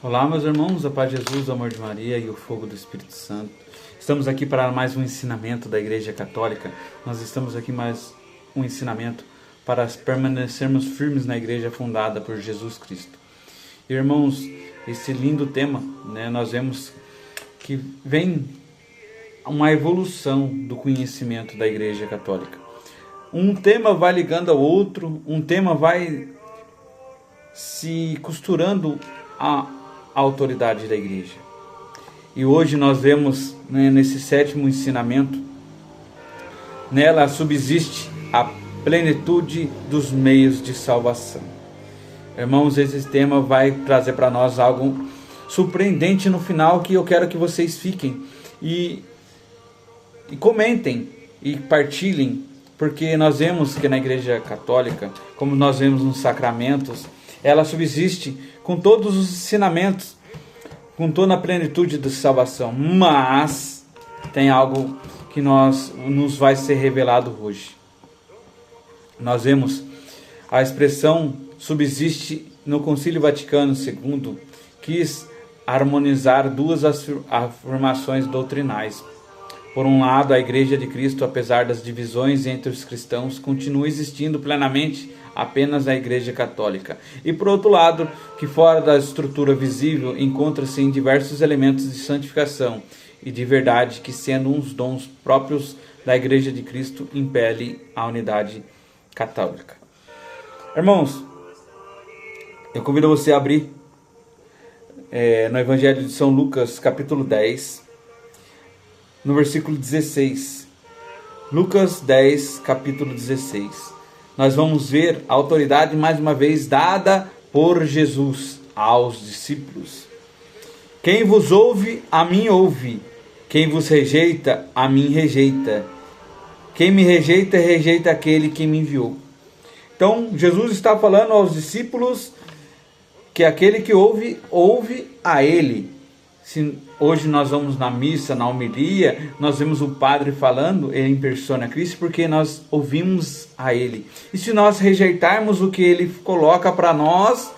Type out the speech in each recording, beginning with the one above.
Olá, meus irmãos, a paz de Jesus, o amor de Maria e o fogo do Espírito Santo. Estamos aqui para mais um ensinamento da Igreja Católica. Nós estamos aqui mais um ensinamento para permanecermos firmes na Igreja fundada por Jesus Cristo. Irmãos, esse lindo tema, nós vemos que vem uma evolução do conhecimento da Igreja Católica. Um tema vai ligando ao outro, um tema vai se costurando a autoridade da igreja. E hoje nós vemos, nesse sétimo ensinamento, nela subsiste a plenitude dos meios de salvação. Irmãos, esse tema vai trazer para nós algo surpreendente no final, que eu quero que vocês fiquem e comentem e partilhem, porque nós vemos que na Igreja Católica, como nós vemos nos sacramentos, ela subsiste com todos os ensinamentos, com toda a plenitude de salvação. Mas tem algo que nos vai ser revelado hoje. Nós vemos a expressão subsiste no Concílio Vaticano II, quis harmonizar duas afirmações doutrinais. Por um lado, a Igreja de Cristo, apesar das divisões entre os cristãos, continua existindo plenamente apenas a Igreja Católica. E por outro lado, que fora da estrutura visível encontra-se em diversos elementos de santificação e de verdade que, sendo uns dons próprios da Igreja de Cristo, impele a unidade católica. Irmãos, eu convido você a abrir no Evangelho de São Lucas, capítulo 10, no versículo 16. Lucas 10, capítulo 16. Nós vamos ver a autoridade mais uma vez dada por Jesus aos discípulos. Quem vos ouve, a mim ouve. Quem vos rejeita, a mim rejeita. Quem me rejeita, rejeita aquele que me enviou. Então, Jesus está falando aos discípulos que aquele que ouve, ouve a ele. Se hoje nós vamos na missa, na homilia, nós vemos o padre falando em persona Christi, porque nós ouvimos a ele. E se nós rejeitarmos o que ele coloca para nós,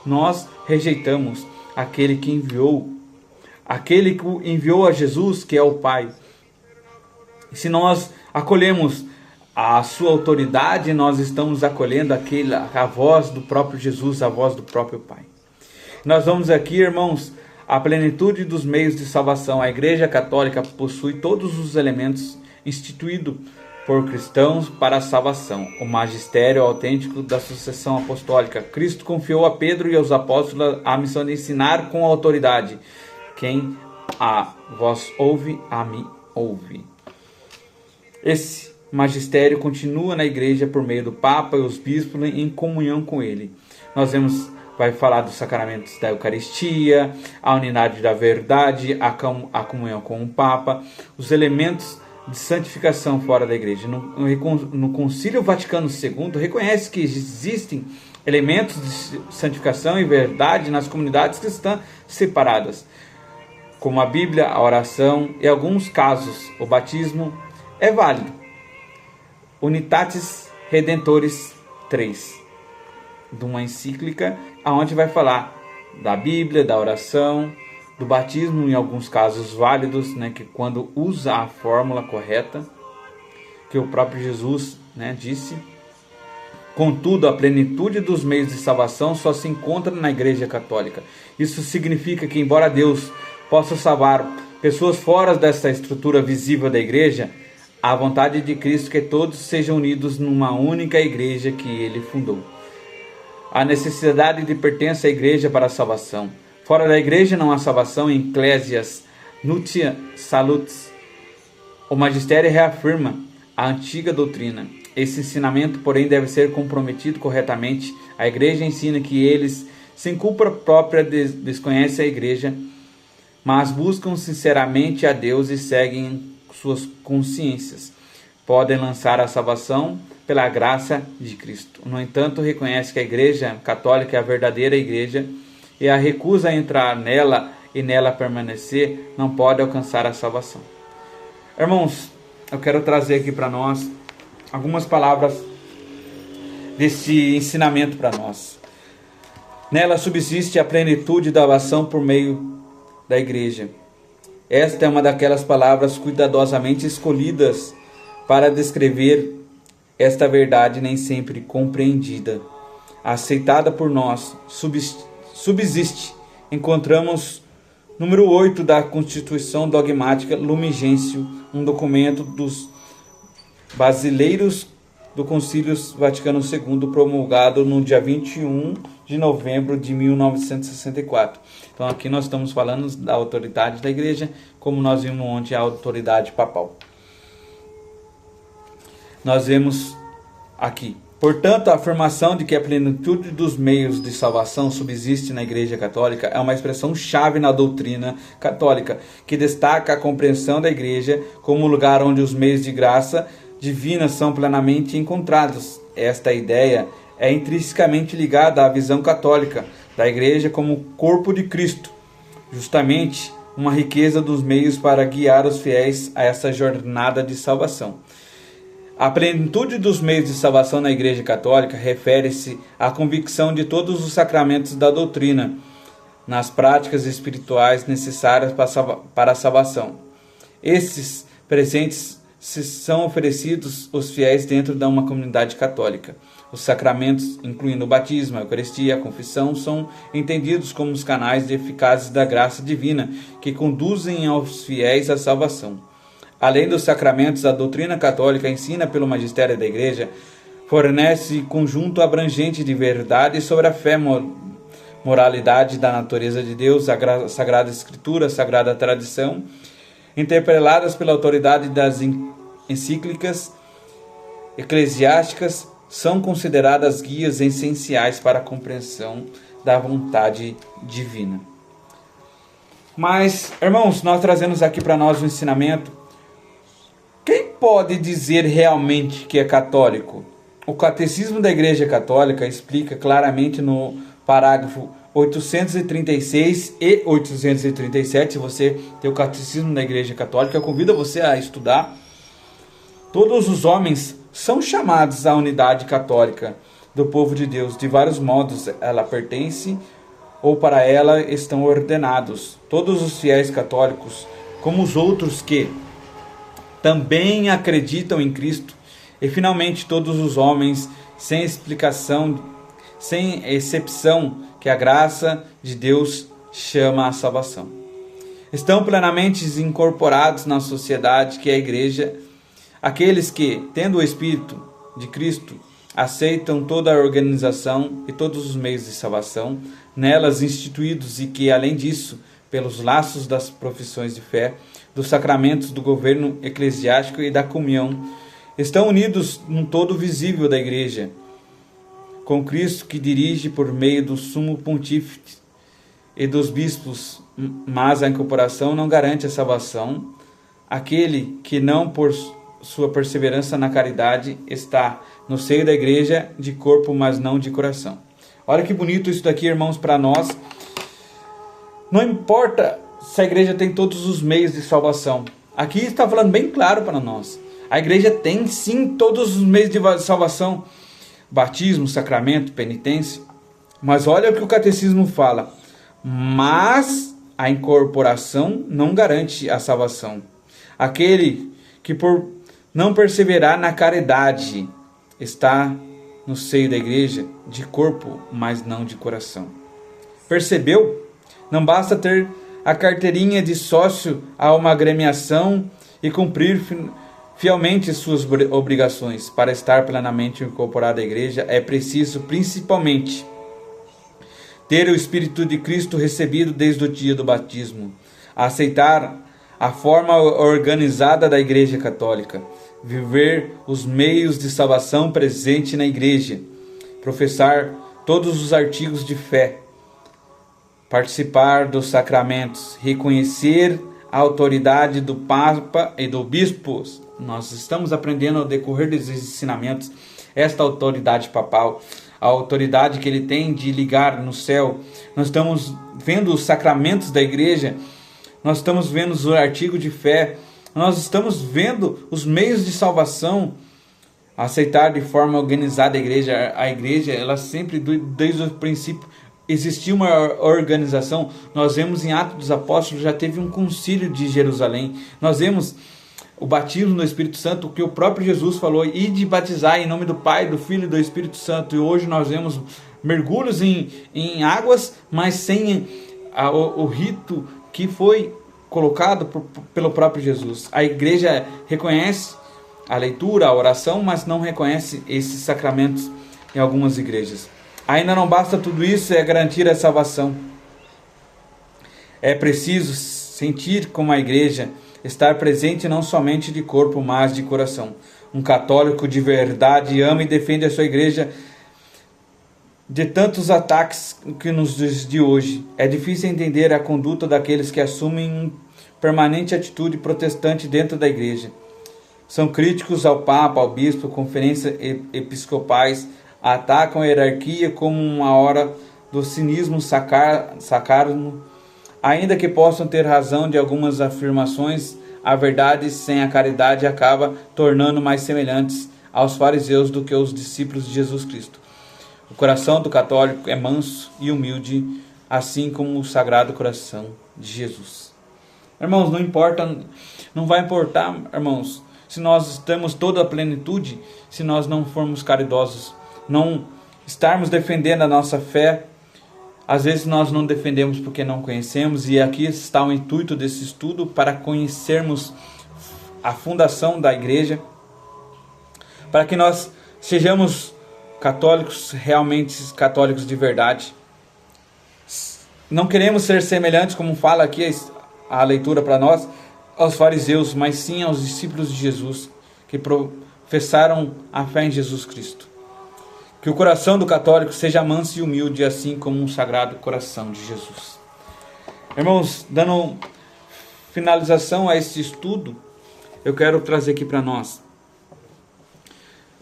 nós rejeitamos aquele que enviou. Aquele que enviou a Jesus, que é o Pai. E se nós acolhemos a sua autoridade, nós estamos acolhendo a voz do próprio Jesus, a voz do próprio Pai. Nós vamos aqui, irmãos, a plenitude dos meios de salvação. A Igreja Católica possui todos os elementos instituídos por cristãos para a salvação. O magistério autêntico da sucessão apostólica. Cristo confiou a Pedro e aos apóstolos a missão de ensinar com autoridade. Quem a vós ouve, a mim ouve. Esse magistério continua na Igreja por meio do Papa e os bispos em comunhão com ele. Nós vemos... vai falar dos sacramentos da Eucaristia, a unidade da verdade, a comunhão com o Papa, os elementos de santificação fora da Igreja. No Concílio Vaticano II, reconhece que existem elementos de santificação e verdade nas comunidades cristãs separadas, como a Bíblia, a oração e, em alguns casos, o batismo é válido. Unitatis Redemptoris 3. De uma encíclica, onde vai falar da Bíblia, da oração, do batismo, em alguns casos válidos, que quando usa a fórmula correta, que o próprio Jesus disse. Contudo, a plenitude dos meios de salvação só se encontra na Igreja Católica. Isso significa que, embora Deus possa salvar pessoas fora dessa estrutura visível da Igreja, a vontade de Cristo é que todos sejam unidos numa única Igreja que Ele fundou. A necessidade de pertença à Igreja para a salvação. Fora da Igreja não há salvação. Em Ecclesias Nutia Salutis, o magistério reafirma a antiga doutrina. Esse ensinamento, porém, deve ser comprometido corretamente. A Igreja ensina que eles, sem culpa própria, desconhecem a Igreja, mas buscam sinceramente a Deus e seguem suas consciências. Podem lançar a salvação pela graça de Cristo. No entanto, reconhece que a Igreja Católica é a verdadeira Igreja e a recusa a entrar nela e nela permanecer não pode alcançar a salvação. Irmãos, eu quero trazer aqui para nós algumas palavras desse ensinamento para nós. Nela subsiste a plenitude da salvação por meio da igreja. Esta é uma daquelas palavras cuidadosamente escolhidas para descrever esta verdade nem sempre compreendida. Aceitada por nós, subsiste. Encontramos número 8 da Constituição Dogmática Lumen Gentium, um documento dos basileiros do Concílio Vaticano II, promulgado no dia 21 de novembro de 1964. Então aqui nós estamos falando da autoridade da igreja, como nós vimos ontem a autoridade papal. Nós vemos aqui: portanto, a afirmação de que a plenitude dos meios de salvação subsiste na Igreja Católica é uma expressão-chave na doutrina católica, que destaca a compreensão da Igreja como lugar onde os meios de graça divina são plenamente encontrados. Esta ideia é intrinsecamente ligada à visão católica da Igreja como corpo de Cristo, justamente uma riqueza dos meios para guiar os fiéis a essa jornada de salvação. A plenitude dos meios de salvação na Igreja Católica refere-se à convicção de todos os sacramentos da doutrina, nas práticas espirituais necessárias para a salvação. Esses presentes são oferecidos aos fiéis dentro de uma comunidade católica. Os sacramentos, incluindo o batismo, a Eucaristia e a confissão, são entendidos como os canais eficazes da graça divina que conduzem aos fiéis à salvação. Além dos sacramentos, a doutrina católica ensina pelo magistério da Igreja, fornece conjunto abrangente de verdade sobre a fé, moralidade da natureza de Deus, a Sagrada Escritura, a Sagrada Tradição, interpeladas pela autoridade das encíclicas eclesiásticas, são consideradas guias essenciais para a compreensão da vontade divina. Mas, irmãos, nós trazemos aqui para nós um ensinamento. Quem pode dizer realmente que é católico? O Catecismo da Igreja Católica explica claramente no parágrafo 836 e 837, se você tem o Catecismo da Igreja Católica, eu convido você a estudar. Todos os homens são chamados à unidade católica do povo de Deus. De vários modos ela pertence ou para ela estão ordenados. Todos os fiéis católicos, como os outros que também acreditam em Cristo, e finalmente todos os homens, sem exceção, que a graça de Deus chama à salvação. Estão plenamente incorporados na sociedade que é a Igreja, aqueles que, tendo o Espírito de Cristo, aceitam toda a organização e todos os meios de salvação nelas instituídos e que, além disso, pelos laços das profissões de fé, dos sacramentos do governo eclesiástico e da comunhão, estão unidos num todo visível da Igreja, com Cristo que dirige por meio do sumo pontífice e dos bispos, mas a incorporação não garante a salvação. Aquele que não, por sua perseverança na caridade, está no seio da Igreja de corpo, mas não de coração. Olha que bonito isso daqui, irmãos, para nós. Não importa se a Igreja tem todos os meios de salvação. Aqui está falando bem claro para nós. A Igreja tem sim todos os meios de salvação. Batismo, sacramento, penitência. Mas olha o que o Catecismo fala. Mas a incorporação não garante a salvação. Aquele que por não perseverar na caridade está no seio da Igreja de corpo, mas não de coração. Percebeu? Não basta ter a carteirinha de sócio a uma agremiação e cumprir fielmente suas obrigações. Para estar plenamente incorporado à Igreja é preciso principalmente ter o Espírito de Cristo recebido desde o dia do batismo, aceitar a forma organizada da Igreja Católica, viver os meios de salvação presente na Igreja, professar todos os artigos de fé, participar dos sacramentos, reconhecer a autoridade do Papa e do Bispo. Nós estamos aprendendo ao decorrer desses ensinamentos esta autoridade papal, a autoridade que ele tem de ligar no céu. Nós estamos vendo os sacramentos da Igreja, nós estamos vendo os artigos de fé, nós estamos vendo os meios de salvação. Aceitar de forma organizada a Igreja, ela sempre, desde o princípio, existia uma organização. Nós vemos em Atos dos Apóstolos, já teve um concílio de Jerusalém. Nós vemos o batismo no Espírito Santo, que o próprio Jesus falou, e de batizar em nome do Pai, do Filho e do Espírito Santo. E hoje nós vemos mergulhos em águas, mas sem o rito que foi colocado pelo próprio Jesus. A igreja reconhece a leitura, a oração, mas não reconhece esses sacramentos em algumas igrejas. Ainda não basta tudo isso, é garantir a salvação. É preciso sentir como a igreja, estar presente não somente de corpo, mas de coração. Um católico de verdade ama e defende a sua igreja de tantos ataques que nos dias de hoje. É difícil entender a conduta daqueles que assumem permanente atitude protestante dentro da igreja. São críticos ao Papa, ao Bispo, conferências episcopais, atacam a hierarquia como uma hora do cinismo sacarno. Ainda que possam ter razão de algumas afirmações, a verdade sem a caridade acaba tornando mais semelhantes aos fariseus do que os discípulos de Jesus Cristo. O coração do católico é manso e humilde, assim como o Sagrado Coração de Jesus. Irmãos, não vai importar, irmãos, se nós temos toda a plenitude, se nós não formos caridosos, não estarmos defendendo a nossa fé. Às vezes nós não defendemos porque não conhecemos, e aqui está o intuito desse estudo, para conhecermos a fundação da igreja, para que nós sejamos católicos, realmente católicos de verdade. Não queremos ser semelhantes, como fala aqui a leitura para nós, aos fariseus, mas sim aos discípulos de Jesus, que professaram a fé em Jesus Cristo. Que o coração do católico seja manso e humilde, assim como um Sagrado Coração de Jesus. Irmãos, dando finalização a este estudo, eu quero trazer aqui para nós.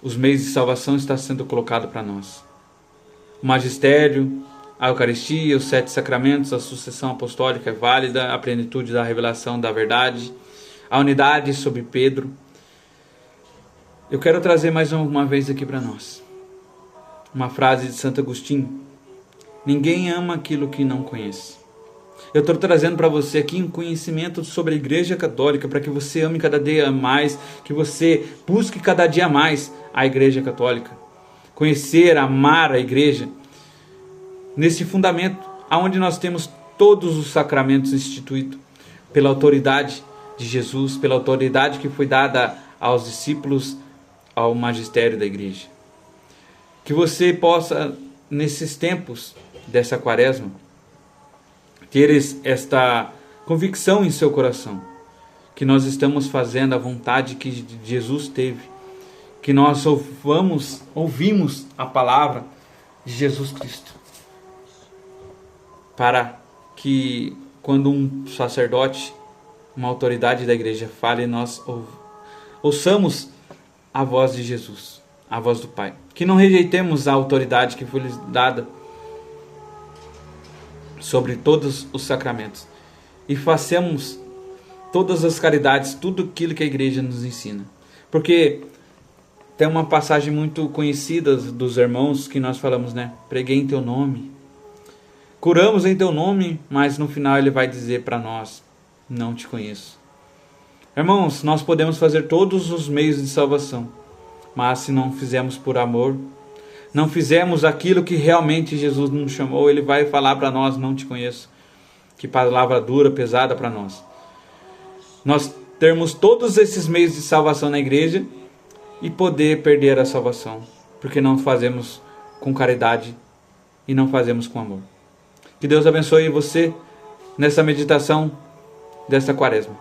Os meios de salvação está sendo colocado para nós. O magistério, a Eucaristia, os 7 sacramentos, a sucessão apostólica é válida, a plenitude da revelação da verdade, a unidade sobre Pedro. Eu quero trazer mais uma vez aqui para nós uma frase de Santo Agostinho: ninguém ama aquilo que não conhece. Eu estou trazendo para você aqui um conhecimento sobre a Igreja Católica, para que você ame cada dia mais, que você busque cada dia mais a Igreja Católica. Conhecer, amar a Igreja, nesse fundamento, onde nós temos todos os sacramentos instituídos pela autoridade de Jesus, pela autoridade que foi dada aos discípulos, ao magistério da Igreja. Que você possa, nesses tempos dessa quaresma, ter esta convicção em seu coração, que nós estamos fazendo a vontade que Jesus teve, que nós ouvimos a palavra de Jesus Cristo, para que quando um sacerdote, uma autoridade da igreja fale, nós ouçamos a voz de Jesus, a voz do Pai. Que não rejeitemos a autoridade que foi lhes dada sobre todos os sacramentos, e façamos todas as caridades, tudo aquilo que a igreja nos ensina. Porque tem uma passagem muito conhecida dos irmãos que nós falamos, né? Preguei em teu nome, curamos em teu nome, mas no final ele vai dizer para nós: não te conheço. Irmãos, nós podemos fazer todos os meios de salvação, mas se não fizermos por amor, não fizermos aquilo que realmente Jesus nos chamou, ele vai falar para nós: não te conheço. Que palavra dura, pesada para nós. Nós termos todos esses meios de salvação na igreja e poder perder a salvação, porque não fazemos com caridade e não fazemos com amor. Que Deus abençoe você nessa meditação desta quaresma.